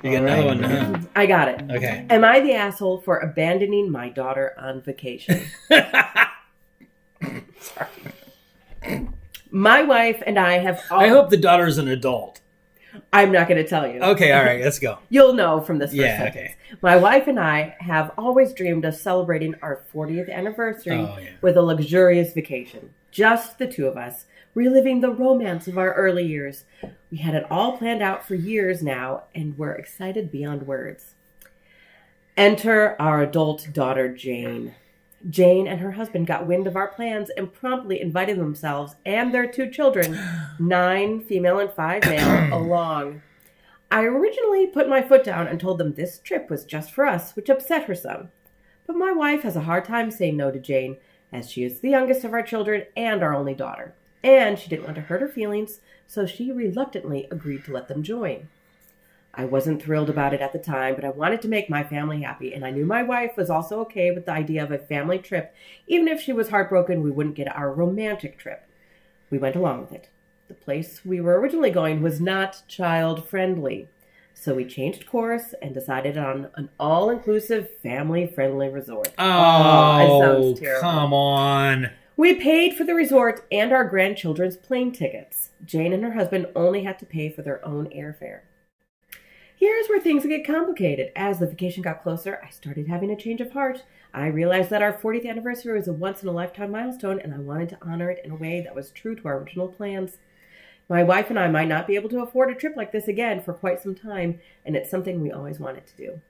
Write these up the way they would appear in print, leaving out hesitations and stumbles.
You got another one, huh? I got it. Okay. Am I the asshole for abandoning my daughter on vacation? Sorry. My wife and I have all... I hope the daughter's an adult. I'm not going to tell you. Okay, all right, let's go. You'll know from this first sentence. Okay. My wife and I have always dreamed of celebrating our 40th anniversary with a luxurious vacation. Just the two of us, reliving the romance of our early years. We had it all planned out for years now, and we're excited beyond words. Enter our adult daughter, Jane. Jane and her husband got wind of our plans and promptly invited themselves and their 2 children, 9 female and 5 male, along. I originally put my foot down and told them this trip was just for us, which upset her some. But my wife has a hard time saying no to Jane, as she is the youngest of our children and our only daughter. And she didn't want to hurt her feelings, so she reluctantly agreed to let them join. I wasn't thrilled about it at the time, but I wanted to make my family happy, and I knew my wife was also okay with the idea of a family trip. Even if she was heartbroken, we wouldn't get our romantic trip. We went along with it. The place we were originally going was not child-friendly, so we changed course and decided on an all-inclusive, family-friendly resort. Oh, it sounds terrible. Come on. We paid for the resort and our grandchildren's plane tickets. Jane and her husband only had to pay for their own airfare. Here's where things get complicated. As the vacation got closer, I started having a change of heart. I realized that our 40th anniversary was a once-in-a-lifetime milestone, and I wanted to honor it in a way that was true to our original plans. My wife and I might not be able to afford a trip like this again for quite some time, and it's something we always wanted to do.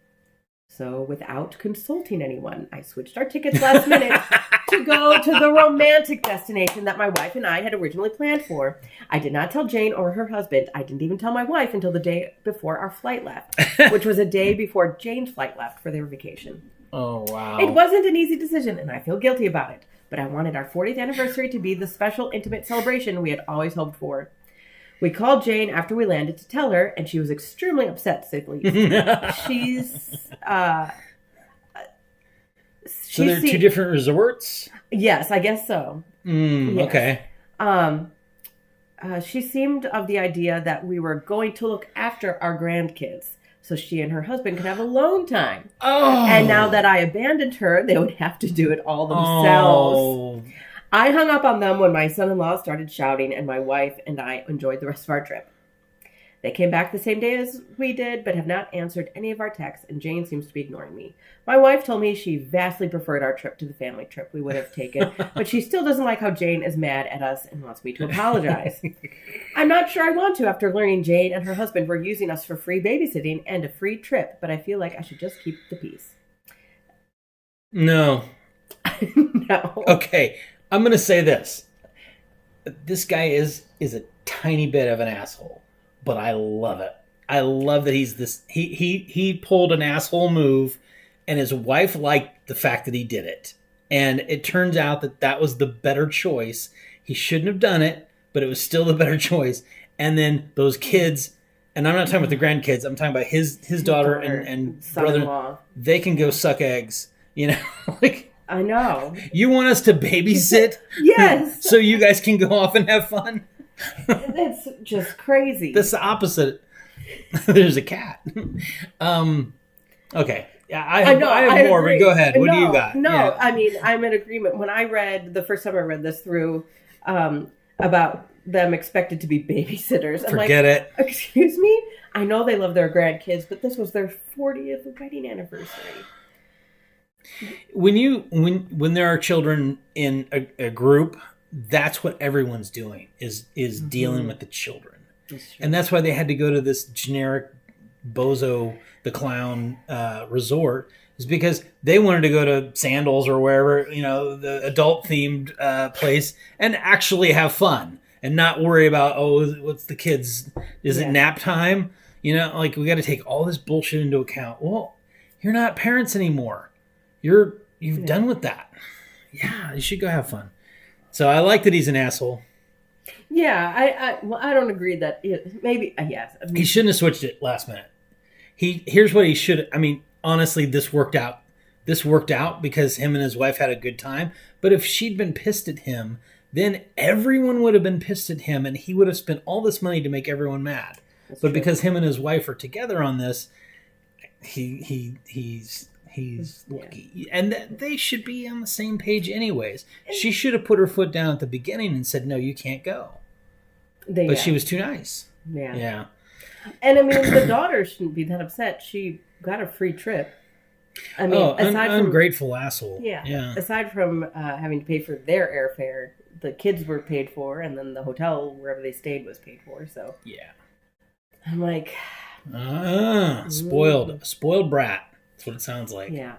So, without consulting anyone, I switched our tickets last minute to go to the romantic destination that my wife and I had originally planned for. I did not tell Jane or her husband. I didn't even tell my wife until the day before our flight left, which was a day before Jane's flight left for their vacation. Oh, wow. It wasn't an easy decision, and I feel guilty about it, but I wanted our 40th anniversary to be the special, intimate celebration we had always hoped for. We called Jane after we landed to tell her, and she was extremely upset, to say the least. So there are 2 different resorts? Yes, I guess so. Yes. Okay. She seemed of the idea that we were going to look after our grandkids, so she and her husband could have alone time. Oh. And now that I abandoned her, they would have to do it all themselves. Oh. I hung up on them when my son-in-law started shouting, and my wife and I enjoyed the rest of our trip. They came back the same day as we did, but have not answered any of our texts, and Jane seems to be ignoring me. My wife told me she vastly preferred our trip to the family trip we would have taken, but she still doesn't like how Jane is mad at us and wants me to apologize. I'm not sure I want to after learning Jane and her husband were using us for free babysitting and a free trip, but I feel like I should just keep the peace. No. No. Okay. I'm going to say this. This guy is a tiny bit of an asshole, but I love it. I love that he's this. He pulled an asshole move, and his wife liked the fact that he did it. And it turns out that was the better choice. He shouldn't have done it, but it was still the better choice. And then those kids, and I'm not talking about the grandkids, I'm talking about his daughter and brother. They can go suck eggs, like. I know. You want us to babysit? Yes. So you guys can go off and have fun? That's just crazy. That's the opposite. There's a cat. Okay. Yeah, I have more, but go ahead. What do you got? No, yeah. I mean, I'm in agreement. When I read, the first time I read this through, about them expected to be babysitters. Forget it. Excuse me? I know they love their grandkids, but this was their 40th wedding anniversary. When there are children in a group, that's what everyone's doing is dealing with the children, and that's why they had to go to this generic Bozo the Clown resort, is because they wanted to go to Sandals or wherever, the adult themed place, and actually have fun and not worry about, what's the kids, is it nap time, we got to take all this bullshit into account. Well, you're not parents anymore. You've done with that. Yeah, you should go have fun. So I like that he's an asshole. Yeah, I don't agree that maybe yes. I mean, he shouldn't have switched it last minute. Here's what he should. I mean, honestly, this worked out. This worked out because him and his wife had a good time. But if she'd been pissed at him, then everyone would have been pissed at him, and he would have spent all this money to make everyone mad. But because him and his wife are together on this, he's lucky. And they should be on the same page anyways. She should have put her foot down at the beginning and said, no, you can't go. But she was too nice. Yeah. And I mean, the daughter shouldn't be that upset. She got a free trip. I mean, ungrateful asshole. Yeah. Aside from having to pay for their airfare, the kids were paid for, and then the hotel wherever they stayed was paid for. So yeah, I'm like, spoiled brat. That's what it sounds like. Yeah.